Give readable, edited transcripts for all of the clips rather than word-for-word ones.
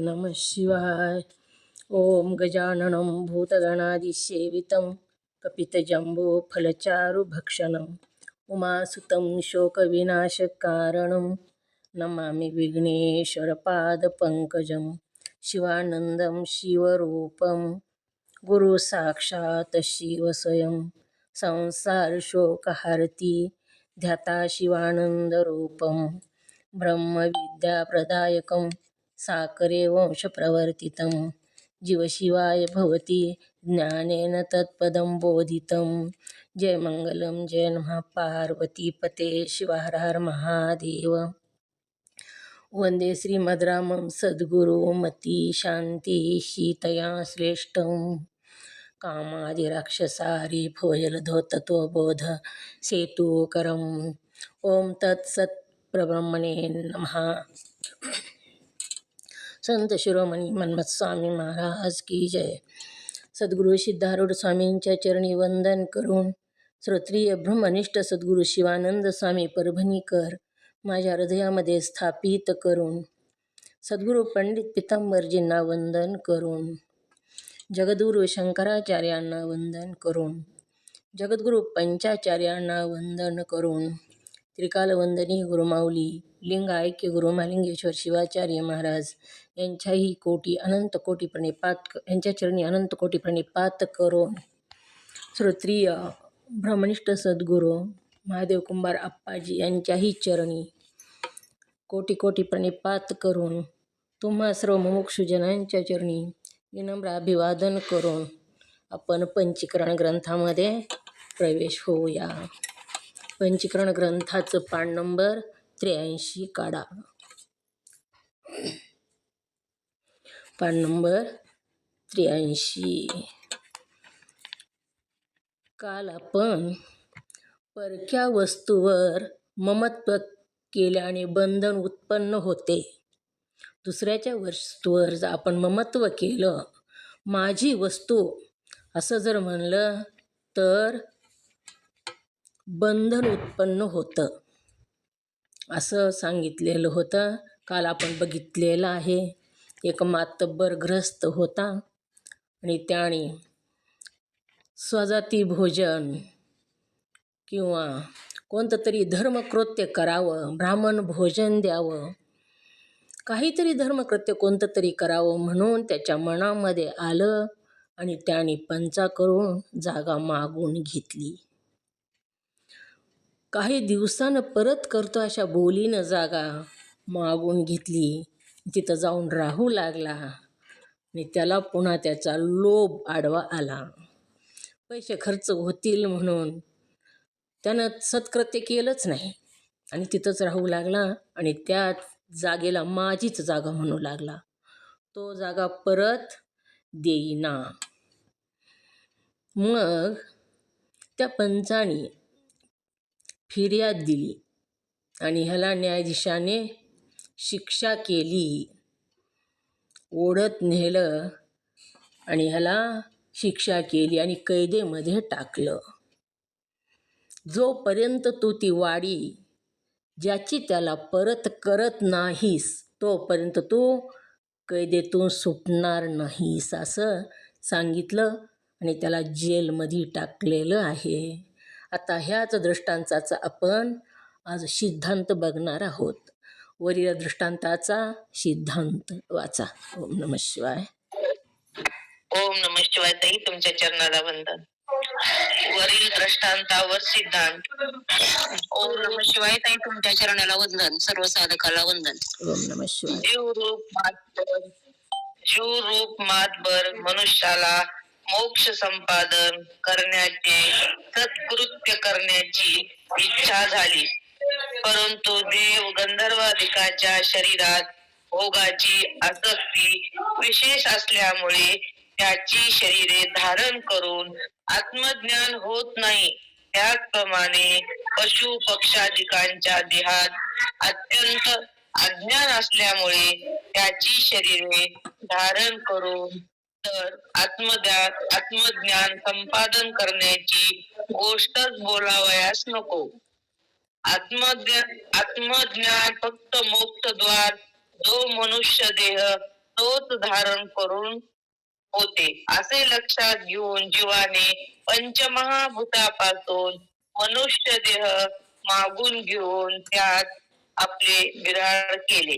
नमः शिवाय. ओम गजाननं भूतगणादिसेवितं कपितजम्बोफलचारुभक्षणं उमासुतं शोकविनाशकारणं नमामि विघ्नेश्वरपादपङ्कजं. शिवानन्दं शिवरूपं गुरुसाक्षात् शिवस्वयं संसारशोकहरति ध्याता शिवानन्दरूपं ब्रह्मविद्याप्रदायकं साकरे वंशप्रवर्तितं जीवशिवाय भवति ज्ञानेन तत्पदं बोधितं. जय मंगलम जय नमः पार्वतीपते शिव हर हर महादेव. वंदे श्रीमद्रामं सद्गुरुमती शांती शीतया श्रेष्ठं कामादिराक्षसारी भोजलधोतत्वबोध सेतुकरं. ओम तत्सत् प्रब्रह्मणे नमः. संत शिरोमणी मन्मथ स्वामी महाराज की जय. सद्गुरु सिद्धारूढ स्वामींच्या चरणी वंदन करून श्रोत्रिय ब्रह्मनिष्ठ सद्गुरु शिवानंद स्वामी परभणीकर माझ्या हृदयामध्ये स्थापित करून सद्गुरु पंडित पितांबरजींना वंदन करून जगद्गुरु शंकराचार्यांना वंदन करून जगद्गुरु पंचाचार्यांना वंदन करून त्रिकालवंदनीय गुरुमाऊली लिंग ऐक्य गुरु महालिंगेश्वर शिवाचार्य महाराज यांच्याही अनंत कोटी प्रणिपात करून श्रोत्रिय ब्रह्मनिष्ठ सद्गुरू महादेव कुंभार आप्पाजी यांच्याही चरणी कोटी प्रणिपात करून तुम्हा सर्व मुमुक्षुजनांच्या चरणी विनम्र अभिवादन करून आपण पंचीकरण ग्रंथामध्ये प्रवेश होऊया. पंचीकरण ग्रंथाचं पान नंबर 83 काढा. पान नंबर 83. काल आपण परक्या वस्तूवर ममत्व केल्याने बंधन उत्पन्न होते. दुसऱ्याच्या वस्तूवर जर आपण ममत्व केलं, माझी वस्तू असं जर म्हणलं तर बंधन उत्पन्न होतं असं सांगितलेलं होतं. काल आपण बघितलेलं आहे. एक मातब्बर ग्रस्त होता आणि त्याने स्वजाती भोजन किंवा कोणतं तरी धर्मकृत्य करावं, ब्राह्मण भोजन द्यावं, काहीतरी धर्मकृत्य कोणतं तरी करावं म्हणून त्याच्या मनामध्ये आलं आणि त्याने पंचा करून जागा मागून घेतली. काही दिवसानं परत करतो अशा बोलीनं जागा मागून घेतली. तिथं जाऊन राहू लागला आणि त्याला पुन्हा त्याचा लोभ आडवा आला. पैसे खर्च होतील म्हणून त्यानं सत्कृत्य केलंच नाही आणि तिथंच राहू लागला आणि त्या जागेला माझीच जागा म्हणू लागला. तो जागा परत देईना. मग त्या पंचाने फिर्याद दिली आणि ह्याला न्यायाधीशाने शिक्षा केली. ओढत नेलं आणि ह्याला शिक्षा केली आणि कैदेमध्ये टाकलं. जोपर्यंत तू ती वाडी ज्याची त्याला परत करत नाहीस तोपर्यंत तू कैदेतून सुटणार नाहीस असं सांगितलं आणि त्याला जेलमध्ये टाकलेलं आहे. आता ह्याच दृष्टांताचा आपण आज सिद्धांत बघणार आहोत. वरील दृष्टांताचा सिद्धांत वाचा. ओम नमः शिवाय. ओम नमः शिवाय. ताई तुमच्या चरणाला वंदन. वरील दृष्टांतावर सिद्धांत. ओम नमः शिवाय. ताई तुमच्या चरणाला वंदन. सर्व साधकाला वंदन. ओम नमः शिवाय. जीव रूप मातबर मनुष्याला मोक्ष संपादन करण्याचे सत्कृत्य करण्याची इच्छा झाली, परंतु देव गंधर्वादिकाच्या शरीरात भोगाची आसक्ती विशेष असल्यामुळे त्याची शरीरे धारण करून आत्मज्ञान होत नाही. त्याचप्रमाणे पशु पक्षादिकांच्या देहात अत्यंत अज्ञान असल्यामुळे त्याची शरीरे धारण करून तर आत्मज्ञान संपादन करण्याची गोष्टच बोलावयास नको. आत्मज्ञान फक्त मोक्षद्वार जो मनुष्य देह तोच धारण करून होते असे लक्षात घेऊन जीवाने पंचमहाभूतापासून मनुष्य देह मागून घेऊन त्यात आपले विराळ केले.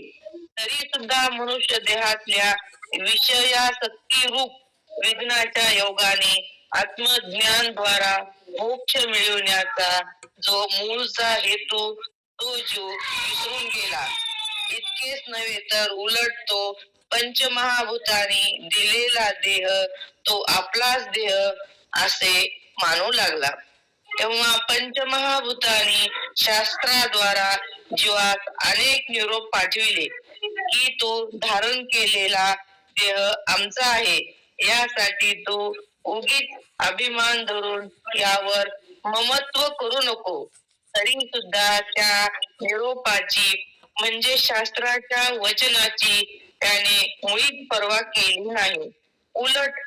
तरी सुद्धा मनुष्य देहातल्या विषयासक्ती रूप विघ्नाच्या योगाने आत्मज्ञान द्वारा मोक्ष मिळवण्याचा जो मूळचा हेतू तो जीव विसरून गेला. इतकेच नव्हे तर उलट तो पंचमहाभूतांनी दिलेला देह तो आपलाच देह असे मानू लागला. तेव्हा पंचमहाभूतांनी शास्त्राद्वारा जीवास अनेक निरोप पाठविले की तो धारण केलेला देह आमचा आहे. यासाठी तो उगीच अभिमान धरून यावर ममत्व करू नको. तरी सुद्धा त्या निरोपाची म्हणजे शास्त्राच्या वचनाची त्याने मुळीच पर्वा केली नाही. उलट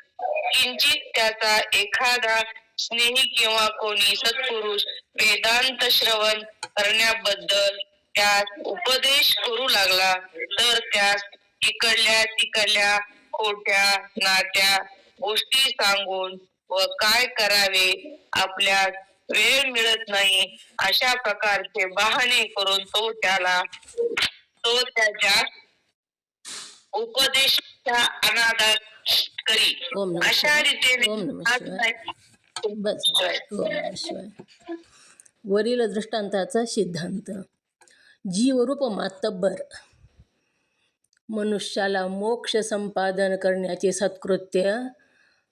किंचित त्याचा एखादा स्नेही किंवा कोणी सत्पुरुष वेदांत श्रवण करण्याबद्दल त्यास उपदेश करू लागला तर त्यास इकडल्या तिकडल्या खोट्या नाट्या गोष्टी सांगून व काय करावे आपल्यास वेळ मिळत नाही अशा प्रकारचे बहाणे करून तो त्याच्या उपदेशाचा अनादर करी. ओम नमः अशा शिवाय. रीतीने ओम नमः शिवाय. बस. ओम नमः शिवाय. वरील दृष्टांताचा सिद्धांत. जीवरूप मातब्बर मनुष्याला मोक्ष संपादन करण्याचे सत्कृत्य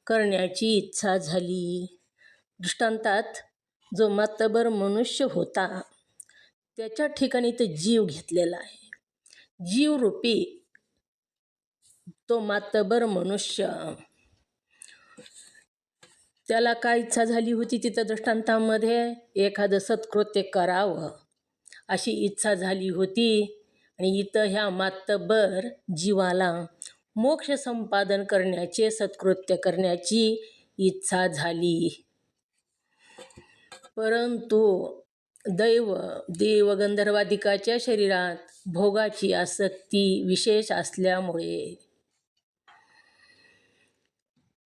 करण्याची इच्छा झाली. दृष्टांतात जो मातब्बर मनुष्य होता त्याच्या ठिकाणी तो जीव घेतलेला आहे. जीवरूपी तो मातब्बर मनुष्य त्याला काय इच्छा झाली होती तिथं दृष्टांतामध्ये एखादं सत्कृत्य करावं अशी इच्छा झाली होती. आणि इथं ह्या मातब्बर जीवाला मोक्ष संपादन करण्याचे सत्कृत्य करण्याची इच्छा झाली. परंतु देव गंधर्वादिकाच्या शरीरात भोगाची आसक्ती विशेष असल्यामुळे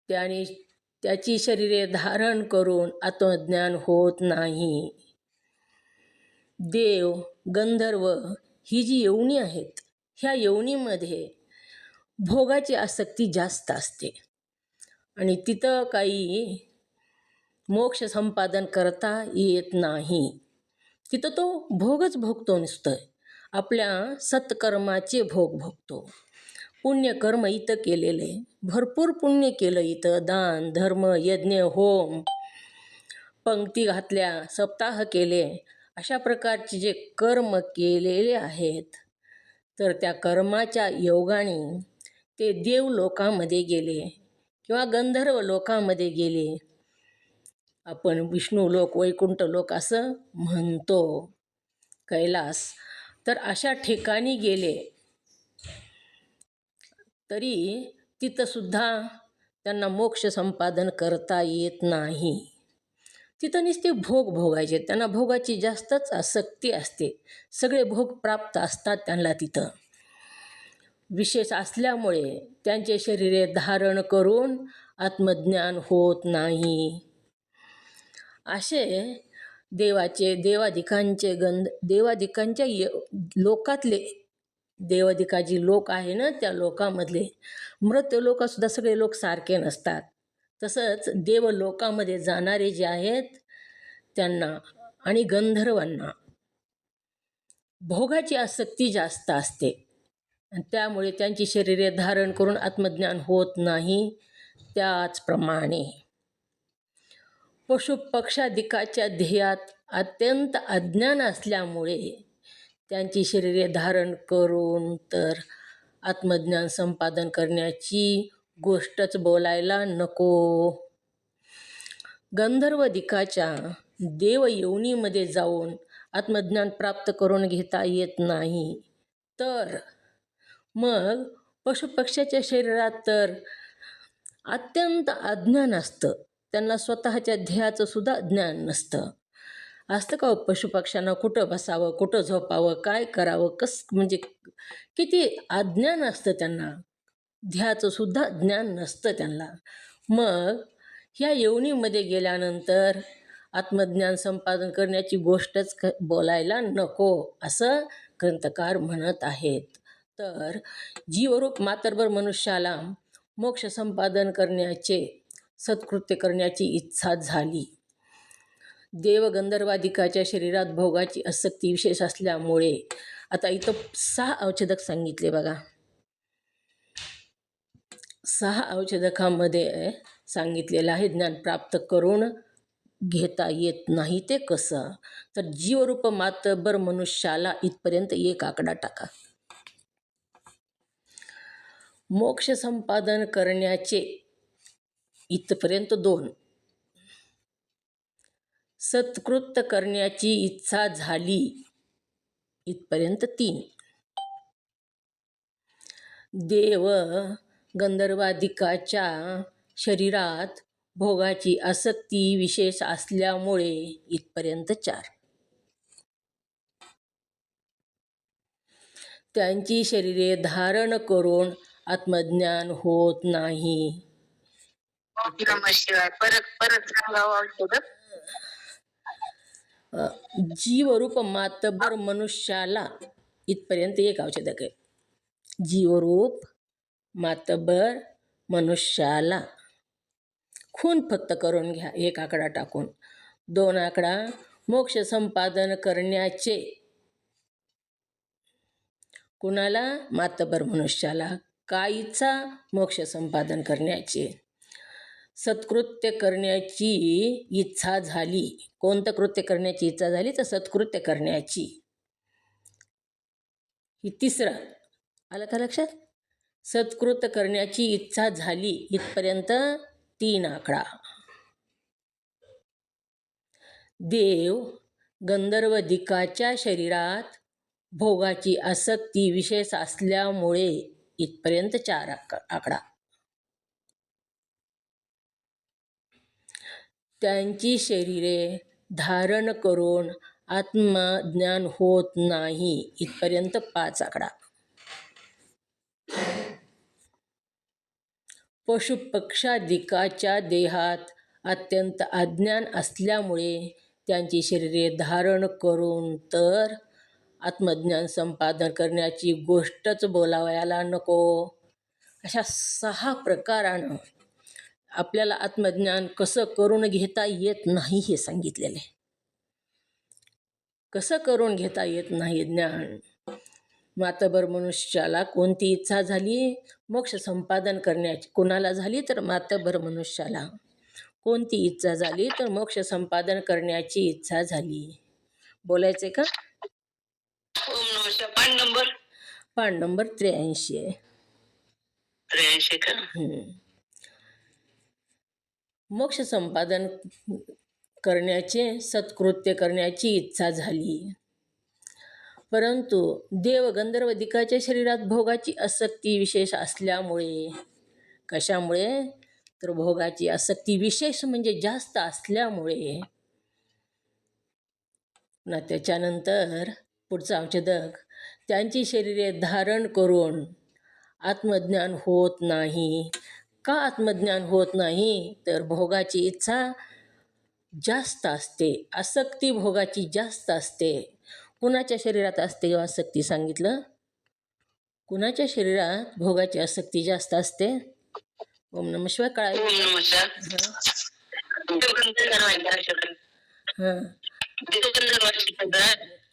त्याने त्याची शरीरे धारण करून आत्मज्ञान होत नाही. देव गंधर्व ही जी योनी आहेत ह्या योनीमध्ये भोगाची आसक्ती जास्त असते आणि तिथं काही मोक्ष संपादन करता येत नाही. तिथं तो भोगच भोगतो नुसतं. आपल्या सत्कर्माचे भोग भोगतो. पुण्यकर्म इथं केलेले भरपूर पुण्य केलं इथं. दान धर्म यज्ञ होम पंक्ती घातल्या सप्ताह केले अशा प्रकारचे जे कर्म केलेले आहेत तर त्या कर्माच्या योगाने ते देव लोकांमध्ये गेले किंवा गंधर्व लोकांमध्ये गेले. आपण विष्णू लोक वैकुंठ लोक असं म्हणतो कैलास. तर अशा ठिकाणी गेले तरी तिथंसुद्धा त्यांना मोक्ष संपादन करता येत नाही. तिथं नुसते भोग भोगायचे. त्यांना भोगाची जास्तच आसक्ती असते. सगळे भोग प्राप्त असतात त्यांना तिथं. विशेष असल्यामुळे त्यांचे शरीरे धारण करून आत्मज्ञान होत नाही. असे देवादिकांच्या लोकातले देवादिकाची लोक आहे ना त्या लोकामधले मृत्यू लोकसुद्धा सगळे लोक सारखे नसतात. तसंच देवलोकामध्ये जाणारे जे आहेत त्यांना आणि गंधर्वांना भोगाची आसक्ती जास्त असते आणि त्यामुळे त्यांची शरीरे धारण करून आत्मज्ञान होत नाही. त्याचप्रमाणे पशुपक्षादिकाच्या ध्येयात अत्यंत अज्ञान असल्यामुळे त्यांची शरीरे धारण करून तर आत्मज्ञान संपादन करण्याची गोष्टच बोलायला नको. गंधर्वदिकाच्या देवयोनीमध्ये जाऊन आत्मज्ञान प्राप्त करून घेता येत नाही तर मग पशुपक्ष्याच्या शरीरात तर अत्यंत अज्ञान असतं. त्यांना स्वतःच्या ध्येयाचं सुद्धा ज्ञान नसतं. असतं का पशुपक्ष्यांना कुठं बसावं कुठं झोपावं काय करावं म्हणजे किती अज्ञान असतं त्यांना. ध्याचं सुद्धा ज्ञान नसतं त्यांना. मग ह्या योनीमध्ये गेल्यानंतर आत्मज्ञान संपादन करण्याची गोष्टच बोलायला नको असं ग्रंथकार म्हणत आहेत. तर जीवरूप मातर्भर मनुष्याला मोक्ष संपादन करण्याचे सत्कृत्य करण्याची इच्छा झाली. देवगंधर्वादिकाच्या शरीरात भोगाची आसक्ती विशेष असल्यामुळे आता इथं 6 औषधक सांगितले बघा. 6 औषधकामध्ये सांगितलेलं आहे ज्ञान प्राप्त करून घेता येत नाही. ते कसं? तर जीवरूप मातबर मनुष्याला इथपर्यंत एक आकडा टाका. मोक्ष संपादन करण्याचे इथपर्यंत 2, सत्कृत्य करण्याची इच्छा झाली इथपर्यंत 3, देव गंधर्वादिकाच्या शरीरात भोगाची आसक्ती विशेष असल्यामुळे इथपर्यंत 4, त्यांची शरीरे धारण करून आत्मज्ञान होत नाही. नमशिवाय. परत सांगावं औषध. जीवरूप मातबर मनुष्याला इथपर्यंत एक औषधक आहे. जीवरूप मातबर मनुष्याला खून फक्त करून घ्या, एक आकडा टाकून. 2 आकडा मोक्ष संपादन करण्याचे, कुणाला? मातबर मनुष्याला. कायीचा? मोक्ष संपादन करण्याचे. सत्कृत्य करण्याची इच्छा झाली. कोणतं कृत्य करण्याची इच्छा झाली? तर सत्कृत्य करण्याची. ही 3 आलं का लक्षात? सत्कृत्य करण्याची इच्छा झाली इथपर्यंत 3 आकडा. देव गंधर्वदिकाच्या शरीरात भोगाची आसक्ती विशेष असल्यामुळे इथपर्यंत 4 आकडा. त्यांची शरीरे धारण करून आत्मज्ञान होत नाही इथपर्यंत 5 आकडा. पशुपक्षादिकाच्या देहात अत्यंत अज्ञान असल्यामुळे त्यांची शरीरे धारण करून तर आत्मज्ञान संपादन करण्याची गोष्टच बोलावयाला नको. अशा 6 प्रकारानं आपल्याला आत्मज्ञान कसं करून घेता येत नाही हे सांगितलेलं आहे. कसं करून घेता येत नाही ज्ञान? मातबर मनुष्याला कोणती इच्छा झाली? मोक्ष संपादन करण्याची. कोणाला झाली? तर मातबर मनुष्याला. कोणती इच्छा झाली? तर मोक्ष संपादन करण्याची इच्छा झाली. बोलायचे का? ओम नमः शिवाय. पान नंबर 83 आहे. 83 का? मोक्ष संपादन करण्याचे सत्कृत्य करण्याची इच्छा झाली, परंतु देव गंधर्वदिकाच्या शरीरात भोगाची आसक्ती विशेष असल्यामुळे. कशामुळे? तर भोगाची आसक्ती विशेष म्हणजे जास्त असल्यामुळे. ना त्याच्यानंतर पुढचं औषधक, त्यांची शरीरे धारण करून आत्मज्ञान होत नाही. का आत्मज्ञान होत नाही? तर भोगाची इच्छा जास्त असते, आसक्ती भोगाची जास्त असते. कुणाच्या शरीरात असते आसक्ती सांगितलं? कुणाच्या शरीरात भोगाची आसक्ती जास्त असते? ओम नमः शिवाय. कळालं? ओम नमः शिवाय. हां.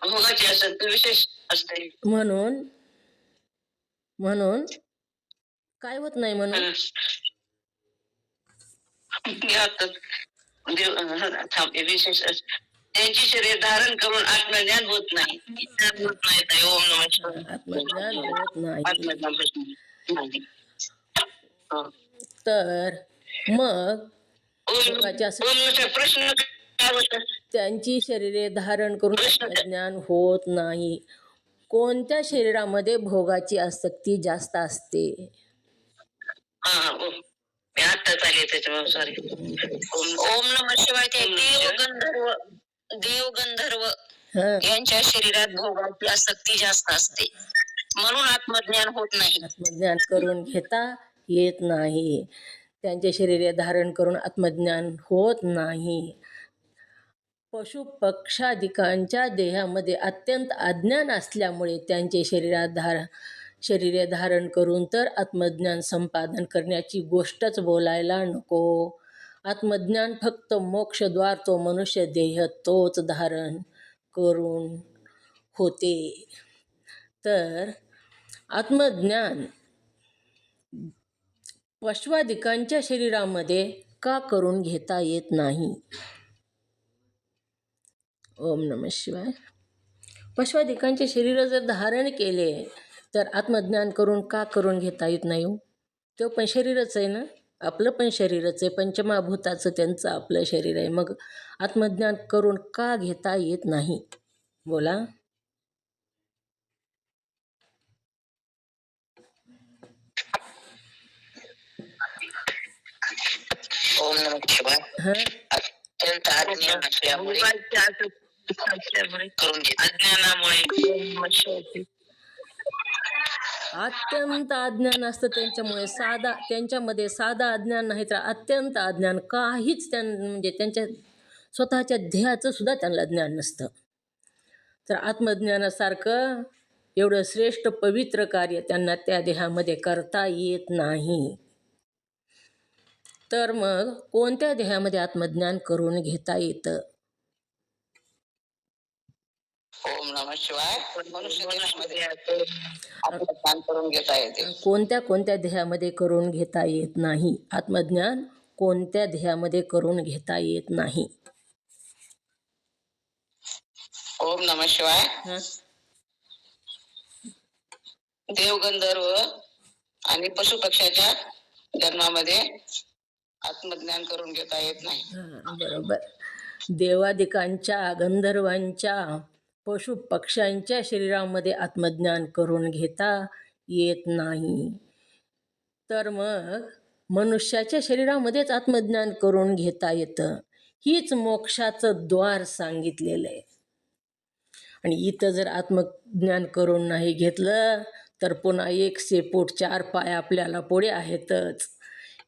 भोगाची आसक्ती विशेष असते. म्हणून काय होत नाही? म्हणून विशेष त्यांची शरीर धारण करून आत्मज्ञान होत नाही. ओम नमः शिवाय. आत्मज्ञान होत नाही. हो. तर मग भोगाची आसक्ती, प्रश्न काय होता? त्यांची शरीरे धारण करून आत्मज्ञान होत नाही. कोणत्या शरीरामध्ये भोगाची आसक्ती जास्त असते? आत्ताच आले त्याच्यामुळे सॉरी. ओम नमः शिवाय. ते देव गंधर्व यांच्या शरीरात भोगाची आसक्ती जास्त असते. म्हणून आत्मज्ञान होत नाही. आत्मज्ञान करून घेता येत नाही. त्यांचे शरीर धारण करून आत्मज्ञान होत नाही. पशु पक्षादिकांच्या देहामध्ये अत्यंत अज्ञान असल्यामुळे त्यांचे शरीरे धारण करून तर आत्मज्ञान संपादन करण्याची गोष्टच बोलायला नको. आत्मज्ञान फक्त मोक्षद्वार तो मनुष्य देह तोच धारण करून होते. तर आत्मज्ञान पशवादिकांच्या शरीरामध्ये का करून घेता येत नाही? ओम नमः शिवाय. पशवादिकांचे शरीर जर धारण केले तर आत्मज्ञान करून घेता येत नाही? तो पण शरीरच आहे ना, आपलं पण शरीरच आहे, पंचमहाभूताचं त्यांचं आपलं शरीर आहे. मग आत्मज्ञान करून का घेता येत नाही? बोला. ओम नमः शिवाय. हं? अत्यंत अज्ञान असल्यामुळे करून घे. अज्ञानामुळे अत्यंत अज्ञान असतं त्यांच्यामध्ये साधा अज्ञान नाही तर अत्यंत अज्ञान. काहीच म्हणजे त्यांच्या स्वतःच्या ध्येयाचं सुद्धा त्यांना ज्ञान नसतं. तर आत्मज्ञानासारखं एवढं श्रेष्ठ पवित्र कार्य त्यांना त्या देहामध्ये करता येत नाही. तर मग कोणत्या देहामध्ये आत्मज्ञान करून घेता येतं? ओम नमः शिवाय. मनुष्य देहामध्ये आत्मज्ञान करून घेता येते. कोणत्या देहामध्ये करून घेता येत नाही? आत्मज्ञान कोणत्या देहामध्ये करून घेता येत नाही? ओम नमः शिवाय. देवगंधर्व आणि पशुपक्ष्याच्या जन्मामध्ये आत्मज्ञान करून घेता येत नाही. बरोबर. देवादिकांच्या, गंधर्वांच्या, पशु पक्ष्यांच्या शरीरामध्ये आत्मज्ञान करून घेता येत नाही. तर मग मनुष्याच्या शरीरामध्येच आत्मज्ञान करून घेता येतं. हीच मोक्षाचं द्वार सांगितलेलं आहे. आणि इथं जर आत्मज्ञान करून नाही घेतलं तर पुन्हा 1 पोट 4 पाय आपल्याला पुढे आहेतच.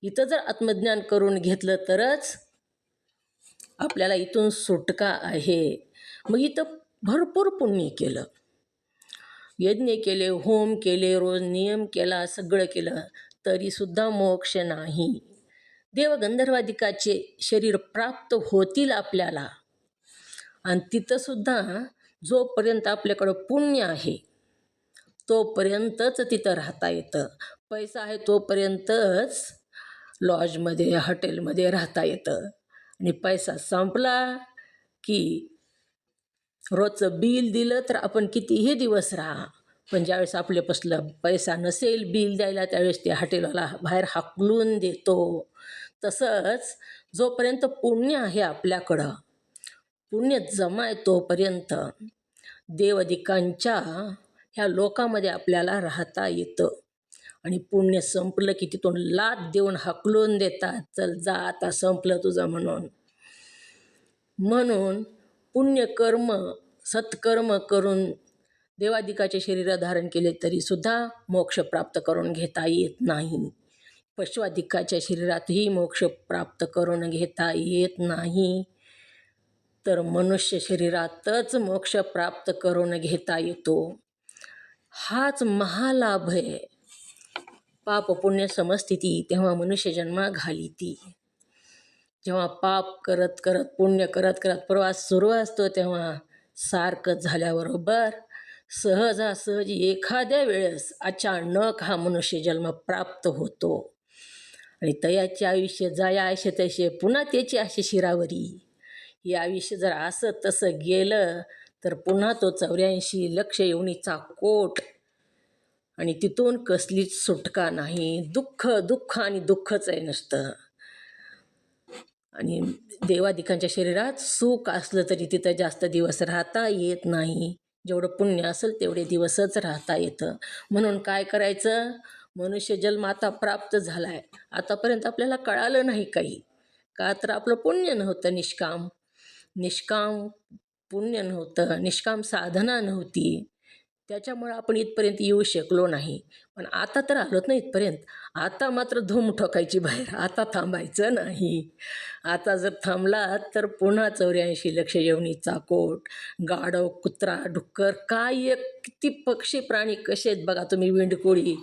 इथं जर आत्मज्ञान करून घेतलं तरच आपल्याला इथून सुटका आहे. मग इथं भरपूर पुण्य केलं, यज्ञ केले, होम केले, रोज नियम केला, सगळं केलं तरीसुद्धा मोक्ष नाही. देवगंधर्वादिकाचे शरीर प्राप्त होतील आपल्याला. आणि तिथंसुद्धा जोपर्यंत आपल्याकडं पुण्य आहे तोपर्यंतच तिथं राहता येतं. पैसा आहे तोपर्यंतच लॉजमध्ये, हॉटेलमध्ये राहता येतं. आणि पैसा संपला की रोजचं बिल दिलं तर आपण कितीही दिवस राहा, पण ज्यावेळेस आपल्यापासलं पैसा नसेल बिल द्यायला त्यावेळेस ते हॉटेलवाला बाहेर हाकलून देतो. तसंच जोपर्यंत पुण्य आहे आपल्याकडं, पुण्य जमा आहे तोपर्यंत देवादिकांच्या ह्या लोकामध्ये आपल्याला राहता येतं. आणि पुण्य संपलं की तिथून लाथ देऊन हाकलून देतात, चल जा आता संपलं तुझं म्हणून. म्हणून पुण्यकर्म सत्कर्म करून देवादिकाचे शरीर धारण केले तरीसुद्धा मोक्ष प्राप्त करून घेता येत नाही. पशवादिकाच्या शरीरातही मोक्ष प्राप्त करून घेता येत नाही. तर मनुष्य शरीरातच मोक्ष प्राप्त करून घेता येतो. हाच महालाभ आहे. पाप पुण्य समस्थिती तेव्हा मनुष्य जन्मा घालिती. जेव्हा पाप करत करत पुण्य करत करत प्रवास सुरू असतो तेव्हा सारखं झाल्याबरोबर सहजासहजी एखाद्या वेळेस अचानक हा मनुष्य जन्म प्राप्त होतो. आणि तयाचे आयुष्य जाया आयुष्य तसे पुन्हा त्याची अशी शिरावरी. हे आयुष्य जर असं तसं गेलं तर पुन्हा तो 84 लक्ष योनीचा कोट. आणि तिथून कसलीच सुटका नाही. दुःख दुःख आणि दुःखच आहे नुसतं. आणि देवादिकांच्या शरीरात सुख असलं तरी तिथं जास्त दिवस राहता येत नाही. जेवढं पुण्य असेल तेवढे दिवसच राहता येतं. म्हणून काय करायचं? मनुष्य जन्म आता प्राप्त झाला आहे, आतापर्यंत आपल्याला कळालं नाही काही, का तर आपलं पुण्य नव्हतं. निष्काम पुण्य नव्हतं, निष्काम साधना नव्हती. त्याच्यामुळं आपण इथपर्यंत येऊ शकलो नाही. पण आता तर आलोत ना इथपर्यंत. आता मात्र धूम ठोकायची बाहेर. आता थांबायचं नाही. आता जर थांबलात तर पुन्हा 84 लक्ष जेवणीचा कोट, गाढव, कुत्रा, डुक्कर, काय एक किती पक्षी प्राणी कसे आहेत बघा तुम्ही, विंडकोळी.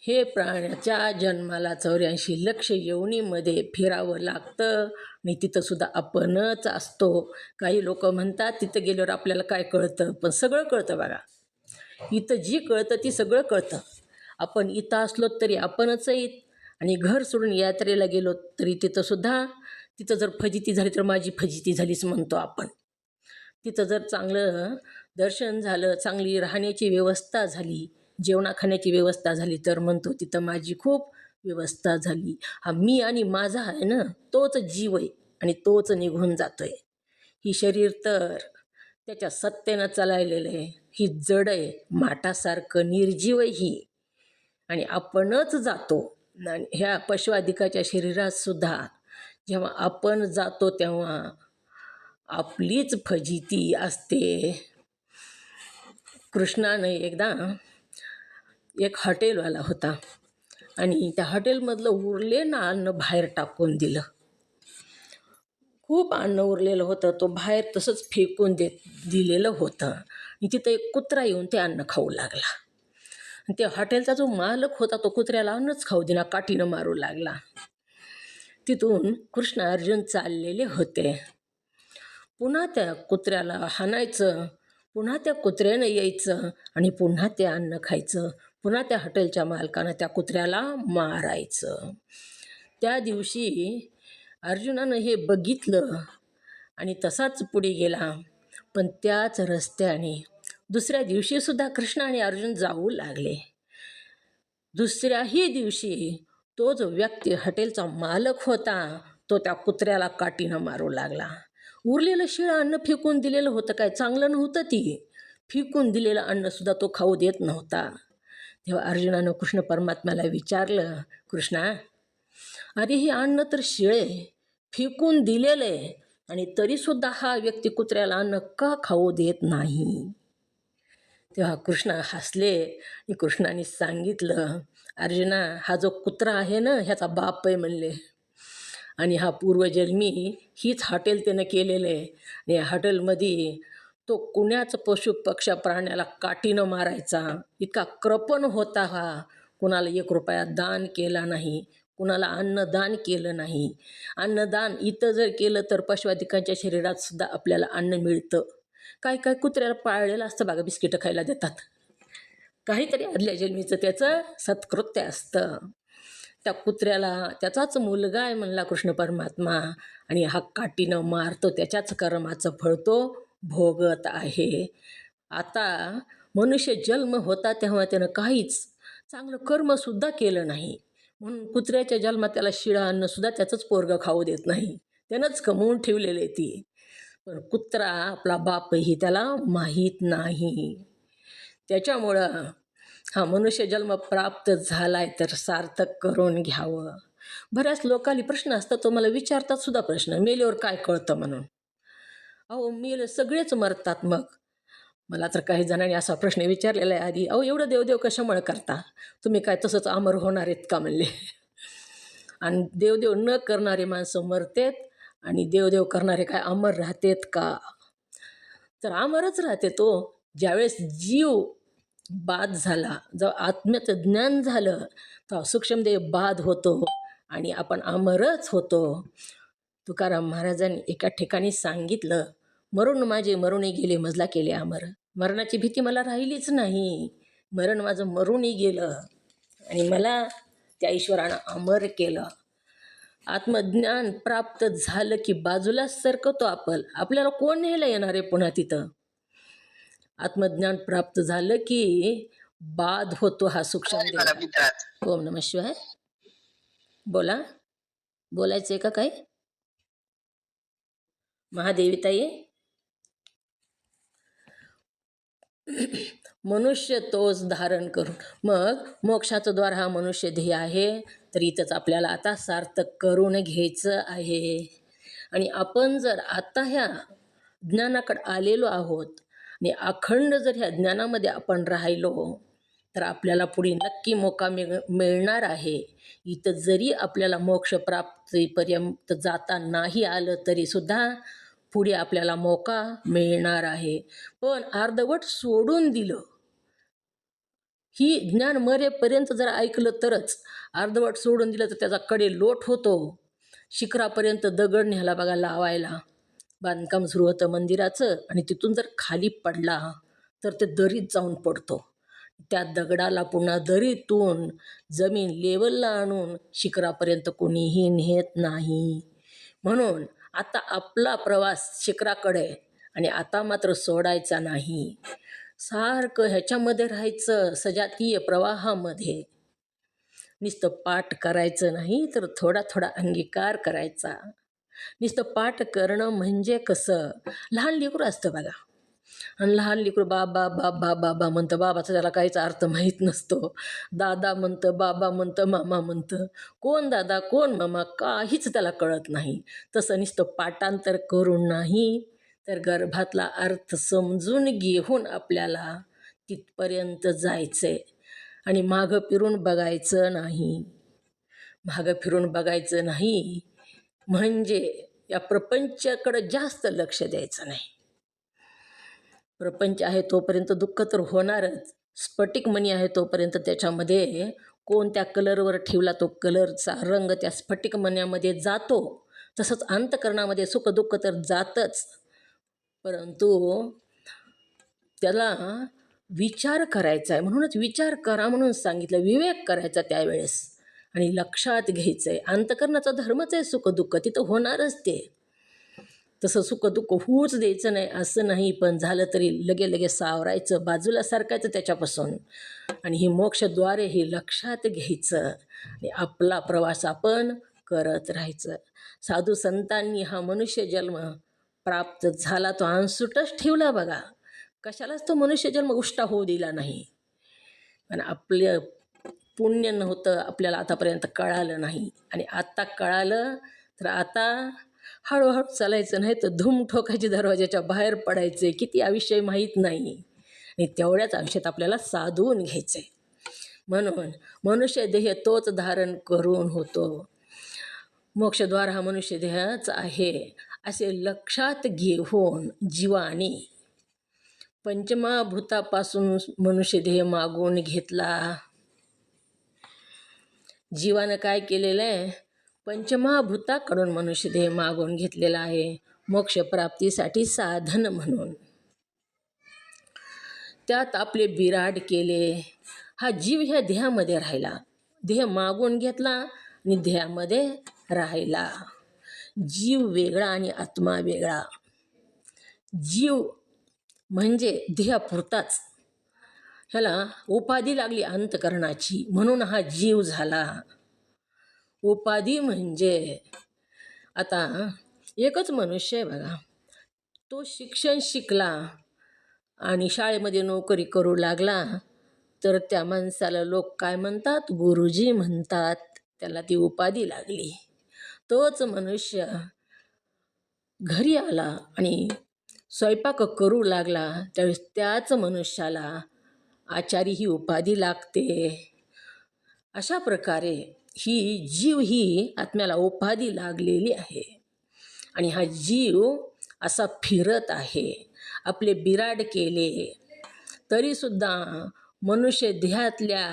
हे प्राण्याच्या जन्माला 84 लक्ष योनीमध्ये फिरावं लागतं आणि तिथंसुद्धा आपणच असतो. काही लोक म्हणतात तिथं गेल्यावर आपल्याला काय कळतं, पण सगळं कळतं बघा. इथं जी कळतं ती सगळं कळतं. आपण इथं असलो तरी आपणच आहेत आणि घर सोडून यात्रेला गेलो तरी तिथं जर फजिती झाली तर माझी फजिती झालीच म्हणतो आपण. तिथं जर चांगलं दर्शन झालं, चांगली राहण्याची व्यवस्था झाली, जेवणा खाण्याची व्यवस्था झाली तर म्हणतो तिथं माझी खूप व्यवस्था झाली. हा मी आणि माझा आहे ना, तोच जीव आहे आणि तोच निघून जातोय. ही शरीर तर त्याच्या सत्तेनं चाललेलं आहे. ही जड आहे, माठासारखं निर्जीव आहे ही, आणि आपणच जातो. आणि ह्या पशुआदिकाच्या शरीरात सुद्धा जेव्हा आपण जातो तेव्हा आपलीच फजिती असते. कृष्णानं एकदा एक हॉटेलवाला होता आणि त्या हॉटेलमधलं उरलेलं अन्न बाहेर टाकून दिलं. खूप अन्न उरलेलं होतं, तो बाहेर तसंच फेकून दिलेलं होतं आणि तिथं एक कुत्रा येऊन ते अन्न खाऊ लागला. आणि त्या हॉटेलचा जो मालक होता तो कुत्र्याला अन्नच खाऊ दिना, काठीनं मारू लागला. तिथून कृष्ण अर्जुन चाललेले होते. पुन्हा त्या कुत्र्याला हाणायचं, पुन्हा त्या कुत्र्यानं यायचं आणि पुन्हा ते अन्न खायचं. पुन्हा त्या हॉटेलच्या मालकानं त्या कुत्र्याला मारायचं. त्या दिवशी अर्जुनानं हे बघितलं आणि तसाच पुढे गेला. पण त्याच रस्त्याने दुसऱ्या दिवशीसुद्धा कृष्ण आणि अर्जुन जाऊ लागले. दुसऱ्याही दिवशी तो जो व्यक्ती हॉटेलचा मालक होता तो त्या कुत्र्याला काठीनं मारू लागला. उरलेलं शिळं अन्न फेकून दिलेलं होतं, काय चांगलं नव्हतं ती. फेकून दिलेलं अन्नसुद्धा तो खाऊ देत नव्हता. तेव्हा अर्जुनानं कृष्ण परमात्म्याला विचारलं, कृष्णा, अरे हे अन्न तर शिळे फेकून दिलेलं आहे आणि तरीसुद्धा हा व्यक्ती कुत्र्याला अन्न का खाऊ देत नाही? तेव्हा कृष्ण हसले आणि कृष्णाने सांगितलं, अर्जुना, हा जो कुत्रा आहे ना ह्याचा बाप आहे म्हणले, आणि हा पूर्वजन्मी हीच हॉटेल त्यानं केलेलं आहे. आणि या हॉटेलमध्ये तो कुण्याच पशु पक्ष प्राण्याला काठीनं मारायचा, इतका कृपण होता हा. कुणाला 1 रुपया दान केला नाही, कुणाला अन्नदान केलं नाही. अन्नदान इथं जर केलं तर पशुआदिकांच्या शरीरात सुद्धा आपल्याला अन्न मिळतं. काय काय कुत्र्याला पाळलेलं असतं बघा, बिस्किटं खायला देतात. काहीतरी आदल्या जन्मीचं त्याचं सत्कृत्य असतं. त्या कुत्र्याला त्याचाच मुलगा आहे म्हणला कृष्ण परमात्मा आणि हा काठीनं मारतो, त्याच्याच कर्माचं फळ तो भोगत आहे. आता मनुष्य जन्म होता तेव्हा त्यानं काहीच चांगलं कर्मसुद्धा केलं नाही, म्हणून कुत्र्याच्या जन्मात त्याला शिळं अन्नसुद्धा त्याचंच पोरगं खाऊ देत नाही, त्यानंच कमवून ठेवलेलं आहे ती. पण कुत्रा आपला बापही त्याला माहीत नाही. त्याच्यामुळं हा मनुष्य जन्म प्राप्त झालाय तर सार्थक करून घ्यावं. बऱ्याच लोकांनी प्रश्न असतात, तो मला विचारतात सुद्धा प्रश्न, मेल्यावर काय कळतं म्हणून. अहो मेलं सगळेच मरतात. मग मला तर काही जणांनी असा प्रश्न विचारलेला आहे आधी, अहो एवढं देवदेव कशामुळे करता, तुम्ही काय तसंच अमर होणार आहेत का म्हणले. आणि देवदेव न करणारे माणसं मरतेत आणि देवदेव करणारे काय अमर राहतेत का? तर अमरच राहते तो. ज्यावेळेस जीव बाद झाला, जेव्हा आत्म्याचं ज्ञान झालं तेव्हा सूक्ष्मदेह बाद होतो आणि आपण अमरच होतो. तुकाराम महाराजांनी एका ठिकाणी सांगितलं, मरून माझे मरुणी गेले, मजला केले अमर. मरणाची भीती मला राहिलीच नाही, मरण माझं मरूनही गेलं आणि मला त्या ईश्वरानं अमर केलं. आत्मज्ञान प्राप्त झालं की बाजूला सरकतो आपल्याला कोण न्यायला येणार आहे पुन्हा तिथं. आत्मज्ञान प्राप्त झालं की बाद होतो हा सूक्ष्म देह. ओम नमः शिवाय. बोला, बोलायचं आहे का काय? महादेवी ताई, मनुष्य तोच धारण करून मग मोक्षाचं द्वार हा मनुष्य ध्येय आहे, तर इथंच आपल्याला आता सार्थक करून घ्यायचं आहे. आणि आपण जर आता ह्या ज्ञानाकडे आलेलो आहोत आणि अखंड जर ह्या ज्ञानामध्ये आपण राहिलो तर आपल्याला पुढे नक्की मोका मिळणार आहे. इथं जरी आपल्याला मोक्षप्राप्तीपर्यंत जाता नाही आलं तरीसुद्धा पुढे आपल्याला मोका मिळणार आहे. पण अर्धवट सोडून दिलं, ही ज्ञान मरेपर्यंत जर ऐकलं तरच. अर्धवट सोडून दिलं तर त्याचा कडे लोट होतो. शिखरापर्यंत दगड न्यायला बघा लावायला, बांधकाम सुरू होतं मंदिराचं, आणि तिथून जर खाली पडला तर ते दरीत जाऊन पडतो. त्या दगडाला पुन्हा दरीतून जमीन लेवलला आणून शिखरापर्यंत कोणीही नेत नाही. म्हणून आता आपला प्रवास शिखराकडे, आणि आता मात्र सोडायचा नाही. सारखं ह्याच्यामध्ये राहायचं, सजातीय प्रवाहामध्ये. नुसतं पाठ करायचं नाही तर थोडा थोडा अंगीकार करायचा. नुसतं पाठ करणं म्हणजे कसं, लहान लेकरू असतं बघा, आणि लहान लेकरू बाबा बाबा बाबा म्हणतं. बाबाचा त्याला काहीच अर्थ माहीत नसतो. दादा म्हणतं, बाबा म्हणतं, मामा म्हणतं. कोण दादा कोण मामा काहीच त्याला कळत नाही. तसं नुसतं पाठांतर करून नाही तर गर्भातला अर्थ समजून घेऊन आपल्याला तिथपर्यंत जायचंय. आणि मागं फिरून बघायचं नाही. मागं फिरून बघायचं नाही म्हणजे या प्रपंचाकडं जास्त लक्ष द्यायचं नाही. प्रपंच आहे तोपर्यंत दुःख तर होणारच. स्फटिक मणी आहे तोपर्यंत त्याच्यामध्ये कोणत्या कलरवर ठेवला तो कलरचा रंग त्या स्फटिक मण्यामध्ये जातो. तसंच अंतःकरणामध्ये सुख दुःख तर जातच, परंतु त्याला विचार करायचा आहे. म्हणूनच विचार करा म्हणून सांगितलं, विवेक करायचा त्यावेळेस, आणि लक्षात घ्यायचं आहे. अंतःकरणाचा धर्मच आहे सुख दुःख, तिथं होणारच ते. तसं सुख दुःख होऊच द्यायचं नाही असं नाही, पण झालं तरी लगे सावरायचं, बाजूला सारखायचं त्याच्यापासून. आणि ही मोक्षद्वारे हे लक्षात घ्यायचं आणि आपला प्रवास आपण करत राहायचं. साधू संतांनी हा मनुष्य जन्म प्राप्त झाला तो अंसुटच ठेवला बघा. कशालाच तो मनुष्य जन्म उष्टा होऊ दिला नाही. पण आपलं पुण्य नव्हतं, आपल्याला आतापर्यंत कळालं नाही, आणि आता कळालं तर आता हळूहळू चालायचं, नाही तर धूम ठोकायची, दरवाजाच्या बाहेर पडायचे. किती आयुष्य माहीत नाही, आणि तेवढ्याच आयुष्यात आपल्याला साधून घ्यायचं आहे. म्हणून मनुष्य देह तोच धारण करून होतो. मोक्षद्वार हा मनुष्य देहाच आहे असे लक्षात घेऊन जीवाने पंचमहाभूतापासून मनुष्य देह मागून घेतला. जीवानं काय केलेलं आहे, पंचमहाभूताकडून मनुष्य देह मागून घेतलेला आहे मोक्षप्राप्तीसाठी साधन म्हणून. त्यात आपले बिराड केले. हा जीव ह्या देहामध्ये राहिला, देह मागून घेतला आणि देहामध्ये राहिला. जीव वेगळा आणि आत्मा वेगळा. जीव म्हणजे देहापुरताच, ह्याला उपाधी लागली अंतकरणाची म्हणून हा जीव झाला. उपाधी म्हणजे आता एकच मनुष्य आहे बघा, तो शिक्षण शिकला आणि शाळेमध्ये नोकरी करू लागला तर त्या माणसाला लोक काय म्हणतात, गुरुजी म्हणतात. त्याला ती उपाधी लागली. तोच मनुष्य घरी आला आणि स्वयंपाक करू लागला त्यावेळेस त्याच मनुष्याला आचारी ही उपाधी लागते. अशा प्रकारे ही जीव ही आत्म्याला उपाधी लागलेली आहे, आणि हा जीव असा फिरत आहे. आपले बिराड केले तरीसुद्धा मनुष्य देहातल्या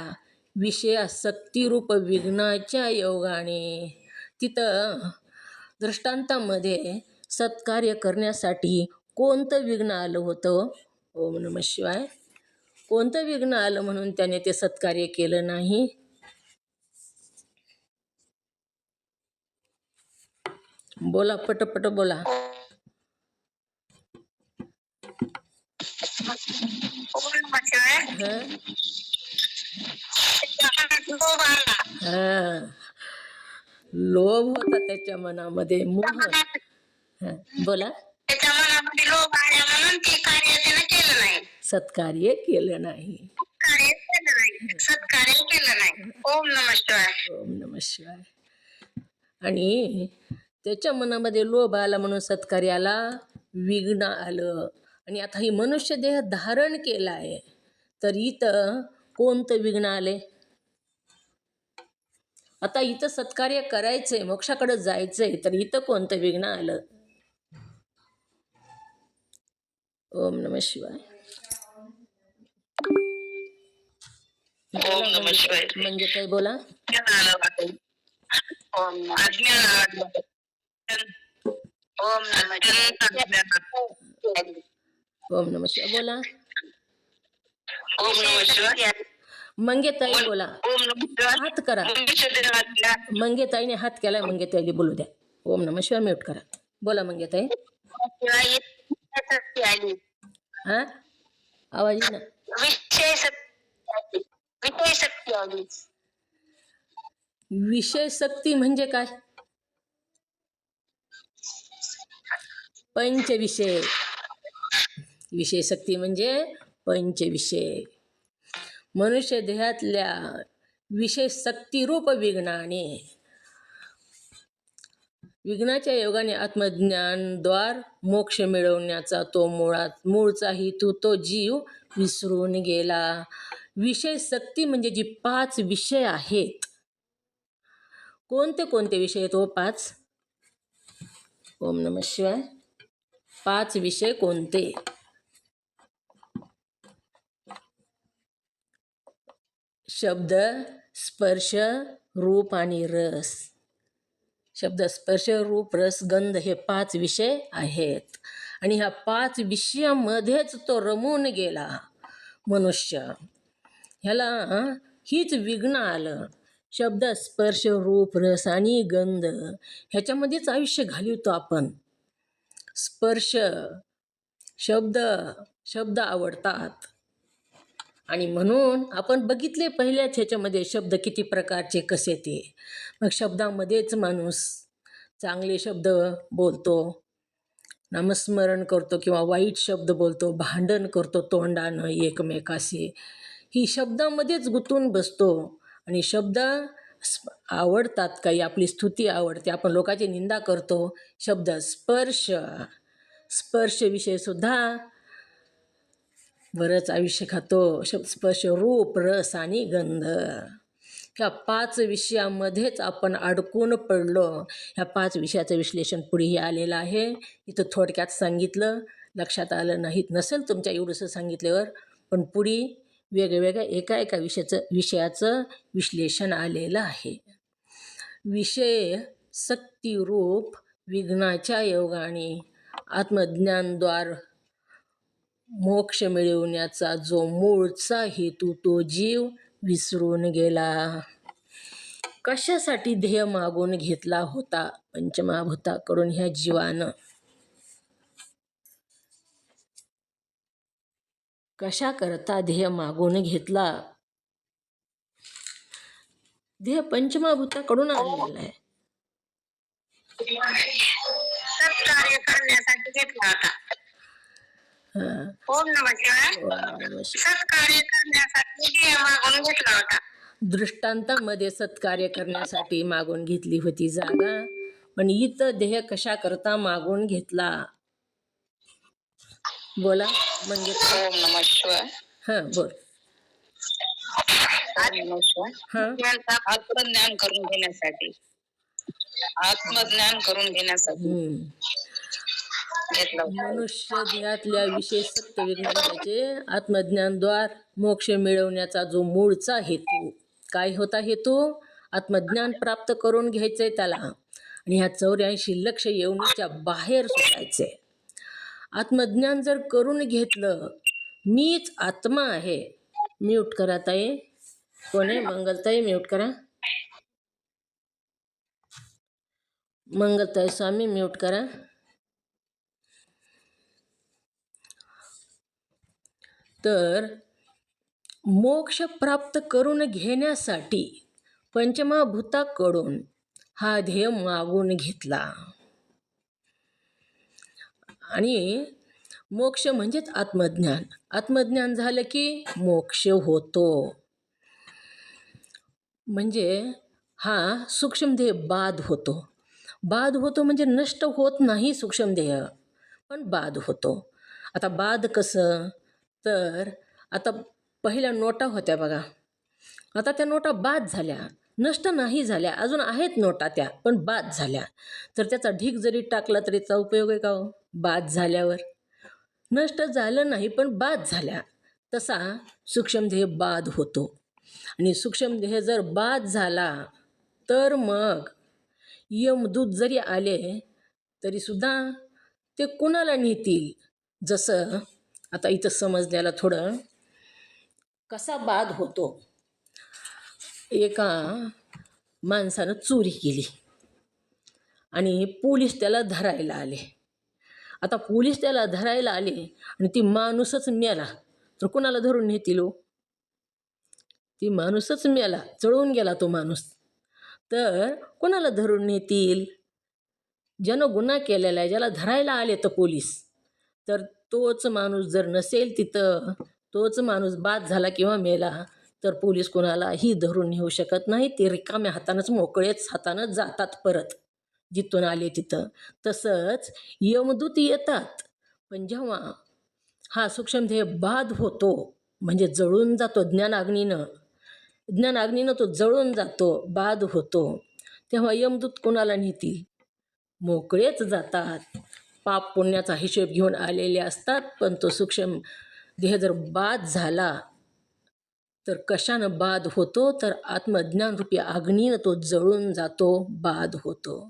विषयासक्तीरूप विघ्नाच्या योगाने तिथं दृष्टांतामध्ये सत्कार्य करण्यासाठी कोणतं विघ्न आलं होतं, ओम नमः शिवाय, कोणतं विघ्न आलं म्हणून त्याने ते सत्कार्य केलं नाही. बोला, पटपट बोला. लोभ होता त्याच्या मनामध्ये, मोह. बोला. त्याच्या मनामध्ये लोभ आला म्हणून ते कार्य त्यानं केलं नाही, सत्कार्य केलं नाही. सत्कार्य केलं नाही. ओम नमः शिवाय. ओम नमः शिवाय. आणि त्याच्या मनामध्ये लोभ आला म्हणून सत्कार्याला विघ्न आलं. आणि आता ही मनुष्य देह धारण केला आहे, तर इथं कोणतं विघ्न आले? आता इथं सत्कार्य करायचंय, मोक्षाकडे जायचंय, तर इथं कोणतं विघ्न आलं? ओम नमः शिवाय. ओम नमः शिवाय. म्हणजे काय बोला? ओम नमः शिवाय. ओम नमः शिवाय. ओम नमः शिवाय बोला. ओम नमः शिवाय. मंगेताई बोला. ओम नमः शिवाय. हात करा. मंगेताईने हात केलाय, मंगेताईला बोलू द्या. ओम नमः शिवाय म्यूट करा. बोला मंगेताई. हा आवाज येईना. विषय शक्ती म्हणजे काय? पंचविषय. विषय शक्ती म्हणजे पंचविषय. मनुष्य देहातल्या विषय शक्तिरूप विघ्नाने, विघ्नाच्या योगाने आत्मज्ञानद्वार मोक्ष मिळवण्याचा तो मूळचा हेतू तो जीव विसरून गेला. विषय शक्ती म्हणजे जी 5 विषय आहेत. कोणते कोणते विषय आहेत हो 5? ओम नमः शिवाय. 5 विषय कोणते? शब्द, स्पर्श, रूप आणि रस. शब्द, स्पर्श, रूप, रस, गंध हे 5 विषय आहेत. आणि ह्या 5 विषयामध्येच तो रमून गेला मनुष्य. ह्याला हीच विघ्न आलं. शब्द, स्पर्श, रूप, रस आणि गंध ह्याच्यामध्येच आयुष्य घालवतो आपण. स्पर्श, शब्द आवडतात आणि म्हणून आपण बघितले पहिल्याच ह्याच्यामध्ये शब्द किती प्रकारचे कसे ते. मग शब्दामध्येच माणूस चांगले शब्द बोलतो, नामस्मरण करतो किंवा वाईट शब्द बोलतो, भांडण करतो तोंडानं एकमेकाशी. ही शब्दामध्येच गुंतून बसतो आणि शब्द आवडतात, काही आपली स्तुती आवडते, आपण लोकांची निंदा करतो. शब्द, स्पर्श विषय सुद्धा बरंच आयुष्य खातो. शब्द, स्पर्श, रूप, रस आणि गंध ह्या 5 विषयामध्येच आपण अडकून पडलो. ह्या 5 विषयाचं विश्लेषण पुढेही आलेलं आहे. इथं थोडक्यात सांगितलं, लक्षात आलं नाहीत नसेल तुमच्या एवढंसं सांगितल्यावर, पण पुढे वेगवेगळ्या एका विषयाचं विश्लेषण आलेलं आहे. विषय शक्तिरूप विघ्नाच्या योगाने आत्मज्ञानद्वार मोक्ष मिळवण्याचा जो मूळचा हेतू तो जीव विसरून गेला. कशासाठी ध्येय मागून घेतला होता पंचमहाभूताकडून ह्या जीवानं? कशा करता ध्येय मागून घेतला? ध्येय पंचमहाभूताकडून आलेला आहे. सत्कार्य करण्यासाठी घेतला होता. ओम नमः शिवाय. सत्कार्य करण्यासाठी ध्येय मागून घेतला होता. दृष्टांतामध्ये सत्कार्य करण्यासाठी मागून घेतली होती जागा, पण इथं ध्येय कशा करता मागून घेतला? बोला म्हणजे. ओम नमः शिवाय. बोल. आत्मज्ञान करून घेण्यासाठी. मनुष्य देहातल्या विशेष सत्य विज्ञानाचे आत्मज्ञानद्वार मोक्ष मिळवण्याचा जो मूळचा हेतू काय होता? हेतू आत्मज्ञान प्राप्त करून घ्यायचंय त्याला, आणि ह्या 84 लक्ष योनीच्या बाहेर सुटायचंय. आत्मज्ञान जर करून घेतलं, मीच आत्मा आहे. म्यूट करा ताई. कोणी? मंगलताई म्यूट करा. मंगलताई स्वामी म्यूट करा. तर मोक्ष प्राप्त करून घेण्यासाठी पंचमहाभूताकडून हा ध्येय मागून घेतला. आणि मोक्ष म्हणजेच आत्मज्ञान. आत्मज्ञान झालं की मोक्ष होतो. म्हणजे हा सूक्ष्मदेह बाद होतो. बाद होतो म्हणजे नष्ट होत नाही सूक्ष्मदेह, पण बाद होतो. आता बाद कसं, तर आता पहिल्या नोटा होत्या बघा, आता त्या नोटा बाद झाल्या, नष्ट नाही झाल्या, अजून आहेत नोटा त्या, पण बाद झाल्या. तर त्याचा ढीग जरी टाकला तरी त्याचा उपयोग आहे का हो? बाद झाल्यावर नष्ट झालं नाही पण बाद झाल्या. तसा सूक्ष्मदेह बाद होतो. आणि सूक्ष्मदेह जर बाद झाला तर मग यमदूत जरी आले तरीसुद्धा ते कुणाला नेतील. जसं आता इथं समजण्याला थोडं कसा बाद होतो. एका माणसानं चोरी केली आणि पोलीस त्याला धरायला आले. आता पोलीस त्याला धरायला आले आणि ती माणूसच मेला तर कुणाला धरून नेतील हो? ती माणूसच मेला, जळून गेला तो माणूस, तर कोणाला धरून नेतील? ज्यानं गुन्हा केलेला आहे, ज्याला धरायला आले तर पोलीस, तर तोच माणूस जर नसेल तिथं, तोच माणूस बाद झाला किंवा मेला, तर पोलीस कोणालाही धरून नेऊ शकत नाही. ते रिकाम्या हातानंच, मोकळेच हातानं जातात परत जिथून आले तिथं. तसंच यमदूत येतात, पण जेव्हा हा सूक्ष्मदेह बाद होतो म्हणजे जळून जातो ज्ञानाग्नीनं तो जळून जातो, बाद होतो, तेव्हा यमदूत कोणाला नेतील? मोकळेच जातात. पाप पुण्याचा हिशोब घेऊन आलेले असतात. पण तो सूक्ष्म देह जर बाद झाला तर कशानं बाद होतो, तर आत्मज्ञानरूपी अग्नीनं तो जळून जातो, बाद होतो.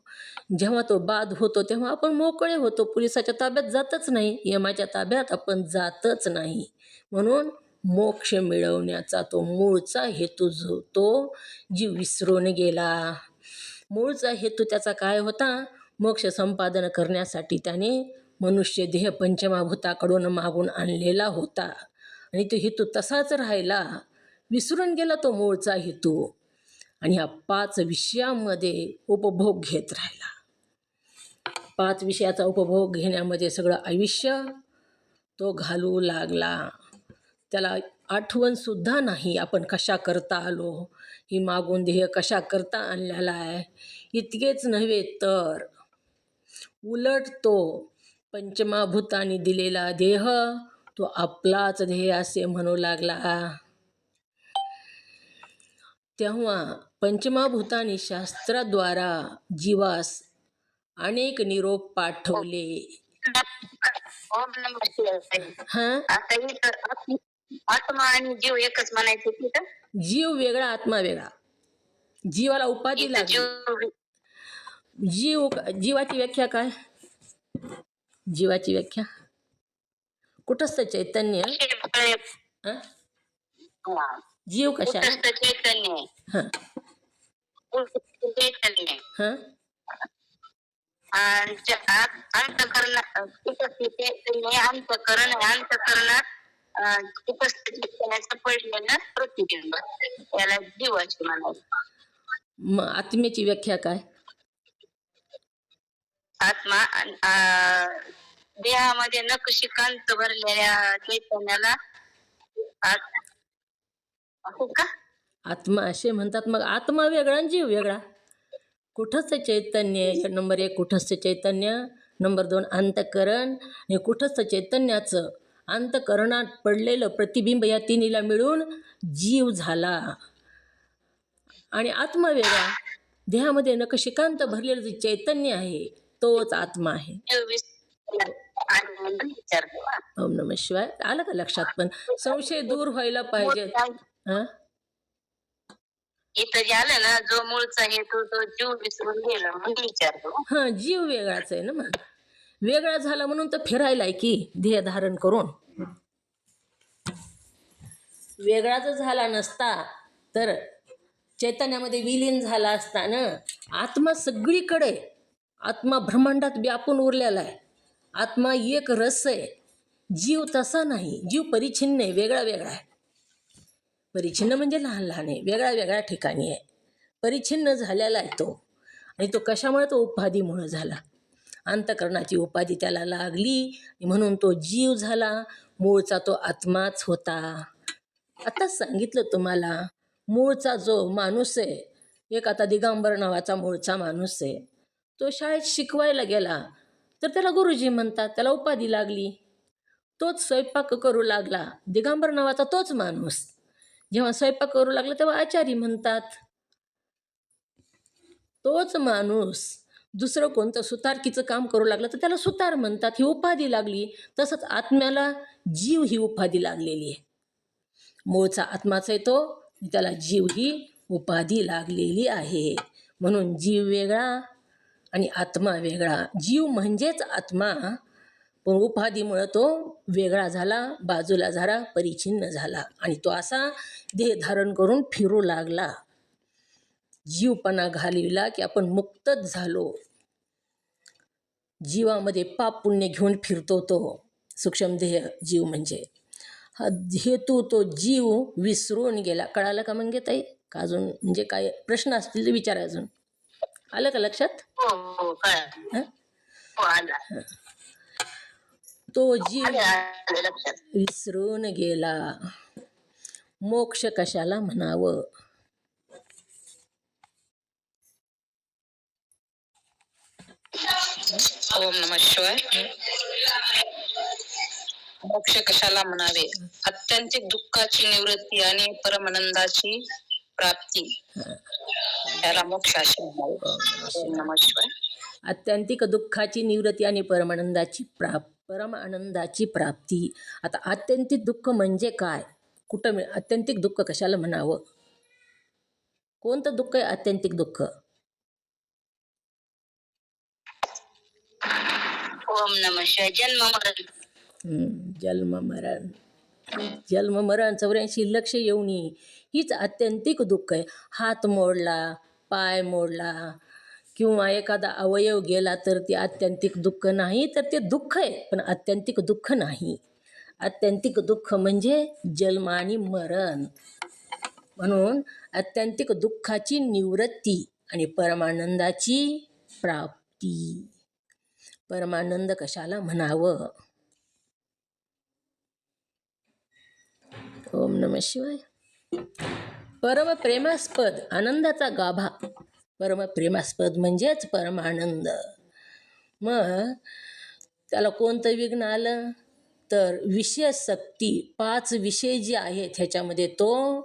जेव्हा तो बाद होतो तेव्हा आपण मोकळे होतो, पोलिसाच्या ताब्यात जातच नाही, यमाच्या ताब्यात आपण जातच नाही. म्हणून मोक्ष मिळवण्याचा तो मूळचा हेतू जो तो जीव विसरून गेला. मूळचा हेतू त्याचा काय होता? मोक्ष संपादन करण्यासाठी त्याने मनुष्य देह पंचमहाभूताकडून मागून आणलेला होता आणि तो हेतू तसाच राहिला, विसरून गेला तो मूळचा हेतू. आणि ह्या 5 विषयामध्ये उपभोग घेत राहिला. 5 विषयाचा उपभोग घेण्यामध्ये सगळं आयुष्य तो घालू लागला. त्याला आठवणसुद्धा नाही आपण कशा करता आलो, ही मागून देह कशा करता आणलेला आहे. इतकेच नव्हे तर उलट तो पंचमहाभूतांनी दिलेला देह तो आपलाच देह असे म्हणू लागला. तेव्हा पंचमहाभूतांनी शास्त्राद्वारा जीवास अनेक निरोप पाठवले. ओम नमः शिवाय. हां, आता इथं आत्मा आणि जीव एकच म्हणायचं तिथं. जीव वेगळा, आत्मा वेगळा. जीवाला उपाधी इथं लागली. जीव जीवाची व्याख्या काय? जीवाची व्याख्या कुठंच चैतन्य. हं? जीव कशा आहे? कुठस्थ चैतन्य आहे. हां कुठस्थ चैतन्य आहे. हां आणि कुठस्थ चैतन्य अंतःकरण आहे. अंतःकरणात कुठस्थ चैतन्याचं पडलेलं प्रतिबिंब, याला जीवाची म्हणायचं. मग आत्म्याची व्याख्या काय? आत्मा देहामध्ये नखशिकांत भरलेल्या चैतन्याला हो का? आत्मा असे म्हणतात. मग आत्मा वेगळा आणि जीव वेगळा. कुठस्थ चैतन्य नंबर 1, कुठस्थ चैतन्य नंबर 2, अंतःकरण. आणि कुठस्थ चैतन्याचं अंतःकरणात पडलेलं प्रतिबिंब या तिन्हीला मिळून जीव झाला. आणि आत्मा वेगळा, देहामध्ये नखशिकांत भरलेलं जे चैतन्य आहे तोच आत्मा आहे. ओम नमः शिवाय. आलं का लक्षात? पण संशय दूर व्हायला पाहिजे. हां इथं जे आलं ना, जो मूळचा हेतू तो जीव विसरून गेला म्हणून विचारतो. हां, जीव वेगळाच आहे ना. मग वेगळा झाला म्हणून तर फिरायलाय की देह धारण करून. वेगळा जर झाला नसता तर चैतन्यामध्ये विलीन झाला असता ना. आत्मा सगळीकडे, आत्मा ब्रह्मांडात व्यापून उरलेला आहे. आत्मा एक रस आहे. जीव तसा नाही. जीव परिच्छिन्न आहे, वेगळा वेगळा आहे. परिच्छिन्न म्हणजे लहान लहान आहे, वेगळ्या वेगळ्या ठिकाणी आहे, परिच्छिन्न झालेला आहे तो. आणि तो कशामुळे? तो उपाधीमुळे झाला. अंतःकरणाची उपाधी त्याला लागली म्हणून तो जीव झाला. मूळचा तो आत्माच होता. आता सांगितलं तुम्हाला. मूळचा जो माणूस आहे, एक आता दिगंबर नावाचा मूळचा माणूस आहे, तो शाळेत शिकवायला गेला तर त्याला गुरुजी म्हणतात, त्याला उपाधी लागली. तोच स्वयंपाक करू लागला. दिगंबर नावाचा तोच माणूस जेव्हा स्वयंपाक करू लागला तेव्हा आचारी म्हणतात. तोच माणूस दुसरं कोणतं सुतारकीचं काम करू लागलं तर त्याला सुतार म्हणतात, ही उपाधी लागली. तसंच आत्म्याला जीव ही उपाधी लागलेली आहे. मूळचा आत्माच आहे तो, त्याला जीव ही उपाधी लागलेली आहे. म्हणून जीव वेगळा आणि आत्मा वेगळा. जीव म्हणजेच आत्मा, पण उपाधीमुळं तो वेगळा झाला, बाजूला झाला, परिच्छिन्न झाला आणि तो असा देह धारण करून फिरू लागला. जीवपणा घालविला की आपण मुक्तच झालो. जीवामध्ये पाप पुण्य घेऊन फिरतो तो सूक्ष्म देह जीव म्हणजे. हा हेतू तो जीव विसरून गेला. कळालं का मंगे ताई? का अजून म्हणजे काय प्रश्न असतील तर विचारा अजून. आलं का लक्षात? हो कळलं. हं? हो आलं. तो जीव आलं लक्षात. विसरून गेला. मोक्ष कशाला म्हणावं? ओम नमः शिवाय. मोक्ष कशाला म्हणावे? आत्यंतिक दुःखाची निवृत्ती आणि परमानंदाची प्राप्ती, त्याला मोक्ष असे म्हणावे. ओम नमः शिवाय. आत्यंतिक दुःखाची निवृत्ती आणि परमानंदाची प्राप्ती. आता आत्यंतिक दुःख म्हणजे काय? कुठं आत्यंतिक दुःख कशाला म्हणावं? कोणतं दुःख आहे आत्यंतिक दुःख? ओम नमः शिवाय. जन्म मरण 84 लक्ष येऊनी हीच आत्यंतिक दुःख आहे. हात मोडला, पाय मोडला किंवा एखादा अवयव गेला तर ते आत्यंतिक दुःख नाही, तर ते दुःख आहे पण आत्यंतिक दुःख नाही. आत्यंतिक दुःख म्हणजे जन्म आणि मरण. म्हणून आत्यंतिक दुःखाची निवृत्ती आणि परमानंदाची प्राप्ती. परमानंद कशाला म्हणावं? ओम नमः शिवाय. परमप्रेमास्पद आनंदाचा गाभा. परमप्रेमास्पद म्हणजेच परमानंद. मग त्याला कोणतं विघ्न आलं तर विषय सक्ती. 5 विषय जे आहेत ह्याच्यामध्ये तो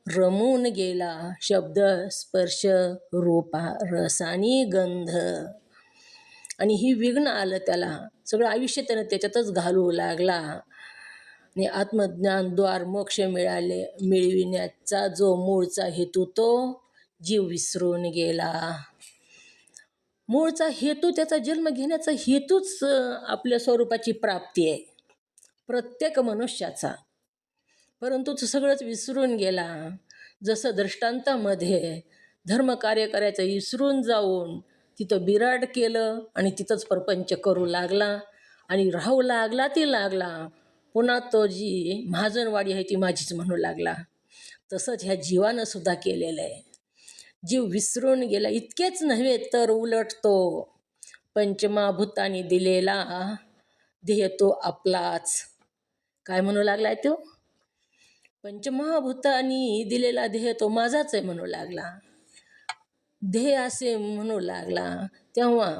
रमून गेला. शब्द, स्पर्श, रूपा, रस आणि गंध. आणि ही विघ्न आलं त्याला. सगळं आयुष्य त्यानं त्याच्यातच घालवू लागला. आणि आत्मज्ञानद्वार मोक्ष मिळविण्याचा जो मूळचा हेतू तो जीव विसरून गेला. मूळचा हेतू त्याचा जन्म घेण्याचा हेतूच आपल्या स्वरूपाची प्राप्ती आहे प्रत्येक मनुष्याचा. परंतु तो सगळंच विसरून गेला. जसं दृष्टांतामध्ये धर्मकार्य करायचं विसरून जाऊन तिथं बिराड केलं आणि तिथंच प्रपंच करू लागला आणि राहू लागला ती लागला. पुन्हा तो जी महाजनवाडी आहे ती माझीच म्हणू लागला. तसंच ह्या जीवानं सुद्धा केलेलं आहे. जीव विसरून गेला. इतकेच नव्हे तर उलट तो पंचमहाभूतांनी दिलेला देह तो आपलाच. काय म्हणू लागलाय तो? पंचमहाभूतांनी दिलेला देह तो माझाच आहे म्हणू लागला. देह असे म्हणू लागला. तेव्हा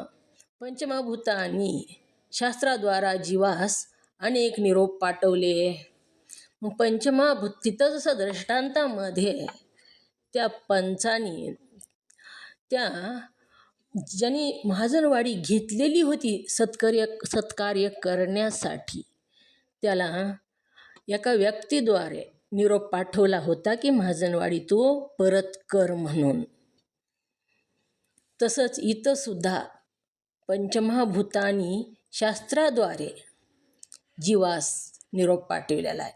पंचमहाभूतांनी शास्त्राद्वारा जीवास अनेक निरोप पाठवले. मग पंचमहाभूत तिथं जसं दृष्टांतामध्ये त्या पंचानी त्या ज्यांनी महाजनवाडी घेतलेली होती सत्कार्य करण्यासाठी, त्याला एका व्यक्तीद्वारे निरोप पाठवला होता की महाजनवाडी तू परत कर म्हणून. तसंच इथं सुद्धा पंचमहाभूतांनी शास्त्राद्वारे जीवास निरोप पाठवलेला आहे.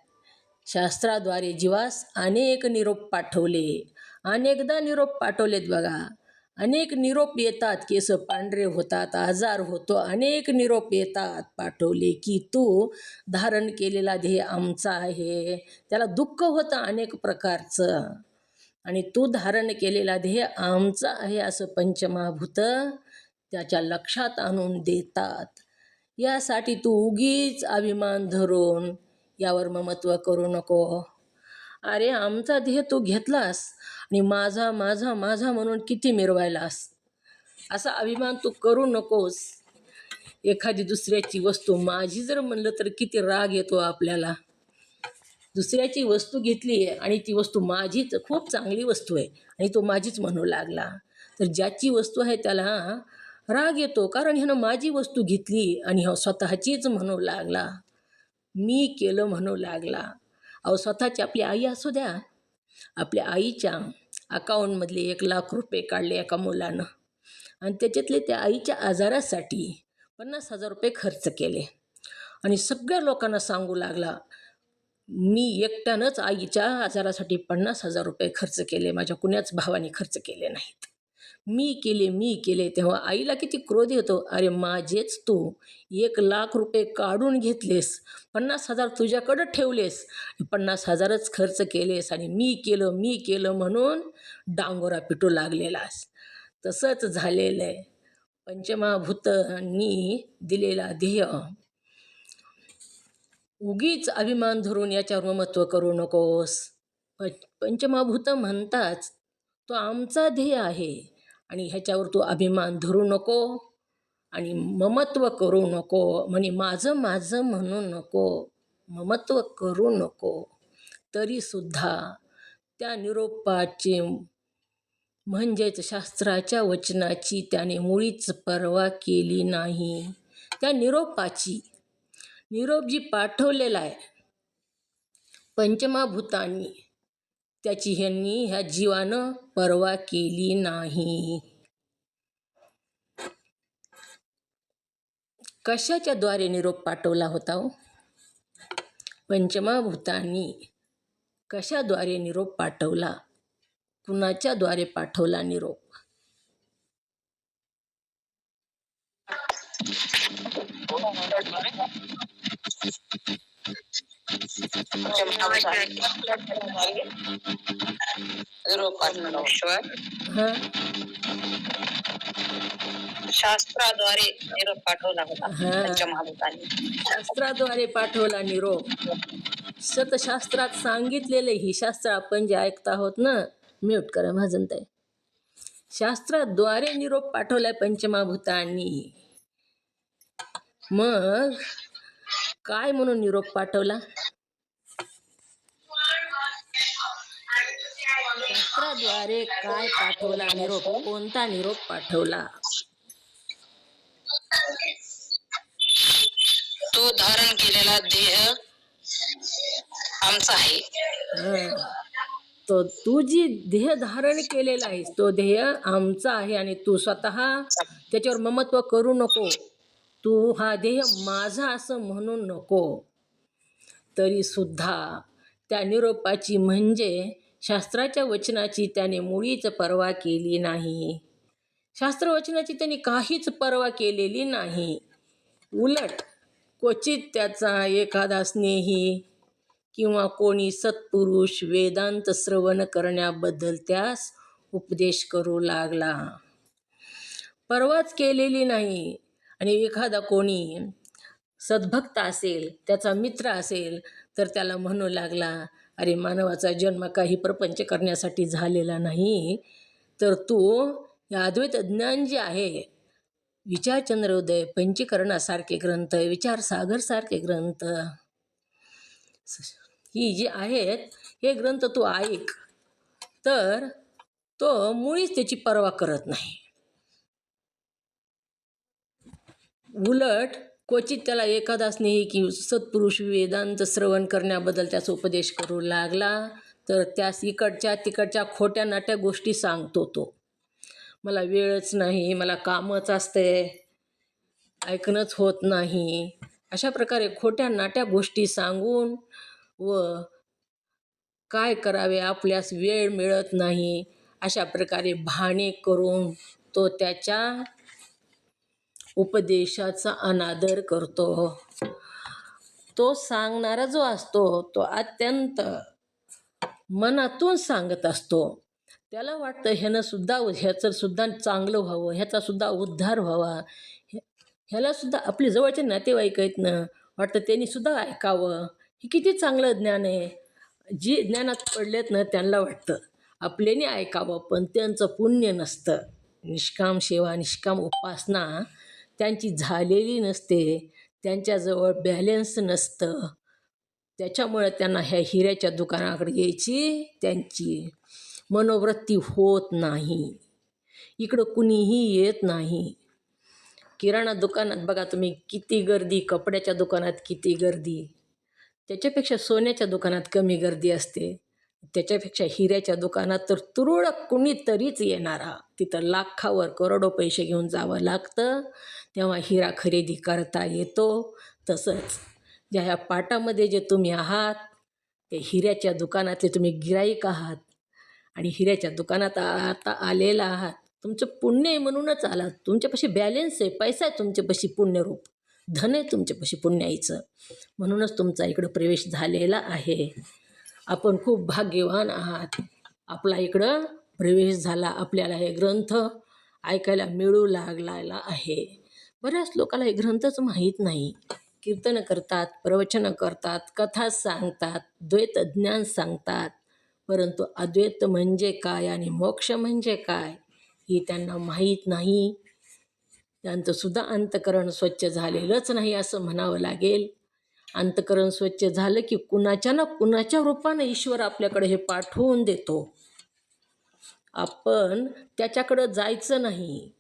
शास्त्राद्वारे जीवास अनेक निरोप पाठवले. अनेकदा निरोप पाठवलेत बघा. अनेक निरोप येतात. केस पांढरे होतात, आजार होतो, अनेक निरोप येतात पाठवले की तू धारण केलेला देह आमचा आहे. त्याला दुःख होतं अनेक प्रकारचं आणि तू धारण केलेला देह आमचा आहे असं पंचमहाभूत त्याच्या लक्षात आणून देतात. यासाठी तू उगीच अभिमान धरून यावर ममत्व करू नको. अरे आमचा देह तू घेतलास आणि माझा माझा माझा म्हणून किती मिरवायलास, असा अभिमान तू करू नकोस. एखादी दुसऱ्याची वस्तू माझी जर म्हणलं तर किती राग येतो आपल्याला. दुसऱ्याची वस्तू घेतली आहे आणि ती वस्तू माझीच, खूप चांगली वस्तू आहे आणि तो माझीच म्हणू लागला, तर ज्याची वस्तू आहे त्याला राग येतो, कारण ह्यानं माझी वस्तू घेतली आणि हा स्वतःचीच म्हणू लागला, मी केलं म्हणू लागला. अहो, स्वतःची आपली आई असू द्या, आपल्या आईच्या अकाउंटमधले 1,00,000 रुपये काढले एका मुलानं आणि त्याच्यातले त्या आईच्या आजारासाठी 50,000 रुपये खर्च केले आणि सगळ्या लोकांना सांगू लागला, मी एकट्यानंच आईच्या आजारासाठी 50,000 रुपये खर्च केले, माझ्या कुण्याच भावाने खर्च केले नाहीत, मी केले. तेव्हा आईला किती क्रोध येतो, अरे माझेच तू 1,00,000 रुपये काढून घेतलेस, 50,000 तुझ्याकडं ठेवलेस, 50,000च खर्च केलेस आणि मी केलं म्हणून डांगोरा पिटू लागलेलास. तसंच झालेलं आहे. पंचमहाभूतांनी दिलेला ध्येय, उगीच अभिमान धरून याच्यावर ममत्व करू नकोस. पंचमहाभूत म्हणताच तो आमचा ध्येय आहे आणि ह्याच्यावर तू अभिमान धरू नको आणि ममत्व करू नको, म्हणे माझं माझं म्हणू नको, ममत्व करू नको. तरीसुद्धा त्या निरोपाची म्हणजेच शास्त्राच्या वचनाची त्याने मुळीच पर्वा केली नाही. त्या निरोपाची, निरोप जी पाठवलेला आहे पंचमहाभूतांनी, त्याची ह्यांनी ह्या जीवानं पर्वा केली नाही. कशाच्या द्वारे निरोप पाठवला होता हो? पंचमहाभूतांनी कशाद्वारे निरोप पाठवला? कुणाच्या द्वारे पाठवला निरोप? हां, शास्त्राद्वारे निरोप पाठवला होता हां, पंचमहाभूतांनी. शास्त्राद्वारे पाठवला निरोप. सतशास्त्रात सांगितलेले, ही शास्त्र आपण जे ऐकत आहोत ना, म्यूट करा महाजनताई, शास्त्राद्वारे निरोप पाठवलाय पंचमहाभूतांनी. मग काय म्हणून निरोप पाठवला? शास्त्राद्वारे काय पाठवला निरोप? कोणता निरोप पाठवला? तो धारण केलेला ध्येय आमचा आहे. हं. तो तू जी ध्येय धारण केलेला आहेस तो ध्येय आमचा आहे आणि तू स्वतः त्याच्यावर ममत्व करू नको. तू हा ध्येय माझा असं म्हणू नको. तरीसुद्धा त्या निरोपाची म्हणजे शास्त्राच्या वचनाची त्याने मुळीच पर्वा केली नाही. शास्त्रवचनाची त्यांनी काहीच पर्वा केलेली नाही. उलट क्वचित त्याचा एखादा स्नेही किंवा कोणी सत्पुरुष वेदांत श्रवण करण्याबद्दल त्यास उपदेश करू लागला. पर्वाच केलेली नाही. आणि एखादा कोणी सद्भक्त असेल, त्याचा मित्र असेल, तर त्याला म्हणू लागला, अरे मानवाचा जन्म काही प्रपंच करण्यासाठी झालेला नाही, तर तू या अद्वैत ज्ञान जे आहे, विचारचंद्रोदय, पंचीकरणासारखे ग्रंथ, विचारसागरसारखे ग्रंथ, ही जी आहेत, हे ग्रंथ तू ऐक. तर तो मुळीच त्याची पर्वा करत नाही. उलट क्वचित त्याला एखादा स्नेही की सत्पुरुष वेदांत श्रवण करण्याबद्दल त्याचा उपदेश करू लागला, तर त्यास इकडच्या तिकडच्या खोट्या नाट्या गोष्टी सांगतो तो. मला वेळच नाही, मला कामच असते, ऐकणंच होत नाही, अशा प्रकारे खोट्या नाट्या गोष्टी सांगून व काय करावे आपल्यास वेळ मिळत नाही अशा प्रकारे भाणे करून तो त्याच्या उपदेशाचा अनादर करतो. तो सांगणारा जो असतो तो अत्यंत मनातून सांगत असतो. त्याला वाटतं ह्याचं सुद्धा चांगलं व्हावं, ह्याचा सुद्धा उद्धार व्हावा, ह्याला सुद्धा आपले जवळचे नातेवाईक आहेत ना, वाटतं त्यांनी सुद्धा ऐकावं. हे किती चांगलं ज्ञान आहे. जे ज्ञानात पडलेत ना त्यांना वाटतं आपल्याने ऐकावं, पण त्यांचं पुण्य नसतं. निष्काम सेवा, निष्काम उपासना त्यांची झालेली नसते, त्यांच्याजवळ बॅलन्स नसतं. त्याच्यामुळे त्यांना ह्या हिऱ्याच्या दुकानाकडे यायची त्यांची मनोवृत्ती होत नाही. इकडं कुणीही येत नाही. किराणा दुकानात बघा तुम्ही किती गर्दी, कपड्याच्या दुकानात किती गर्दी, त्याच्यापेक्षा सोन्याच्या दुकानात कमी गर्दी असते. त्याच्यापेक्षा हिऱ्याच्या दुकानात तर तुरळक कुणीतरीच येणारा, तिथं लाखावर करोडो पैसे घेऊन जावं लागतं, तेव्हा हिरा खरेदी करता येतो. तसंच ज्या ह्या पाटामध्ये जे तुम्ही आहात ते हिऱ्याच्या दुकानातले तुम्ही गिराईक आहात आणि हिऱ्याच्या दुकानात आता आलेला आहात. तुमचं पुण्य आहे म्हणूनच आलात. तुमच्यापाशी बॅलन्स आहे, पैसा आहे तुमच्यापाशी, पुण्यरूप धन आहे तुमच्यापाशी पुण्याईचं, म्हणूनच तुमचा इकडं प्रवेश झालेला आहे. आपण खूप भाग्यवान आहात, आपला इकडं प्रवेश झाला. आपल्याला हे ग्रंथ ऐकायला मिळू लागलेला आहे. बऱ्याच लोकांना हे ग्रंथच माहीत नाही. कीर्तन करतात, प्रवचनं करतात, कथा सांगतात, द्वैत ज्ञान सांगतात, परंतु अद्वैत म्हणजे काय आणि मोक्ष म्हणजे काय हे त्यांना माहीत नाही. त्यांचंसुद्धा अंतकरण स्वच्छ झालेलंच नाही असं म्हणावं लागेल. अंतकरण स्वच्छ झालं की कुणाच्या ना कुणाच्या रूपानं ईश्वर आपल्याकडे हे पाठवून देतो. आपण त्याच्याकडं जायचं नाही,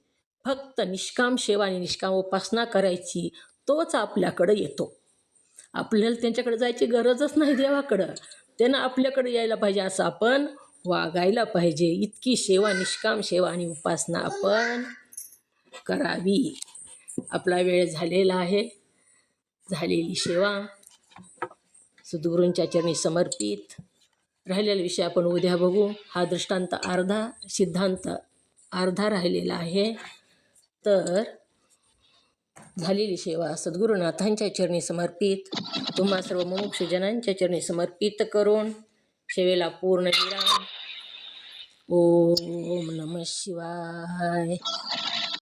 फक्त निष्काम सेवा आणि निष्काम उपासना करायची, तोच आपल्याकडं येतो. आपल्याला त्यांच्याकडे जायची गरजच नाही देवाकडं, त्यानं आपल्याकडे यायला पाहिजे असं आपण वागायला पाहिजे. इतकी सेवा, निष्काम सेवा आणि उपासना आपण करावी. आपला वेळ झालेला आहे. झालेली सेवा सद्गुरूंच्या चरणी समर्पित. राहिलेला विषय आपण उद्या बघू. हा दृष्टांत अर्धा, सिद्धांत अर्धा राहिलेला आहे. तर झालेली सेवा सद्गुरुनाथांच्या चरणी समर्पित, तुम्हा सर्व मुमुक्षुजनांच्या चरणी समर्पित करून सेवेला पूर्ण विराम. ओम नमः शिवाय.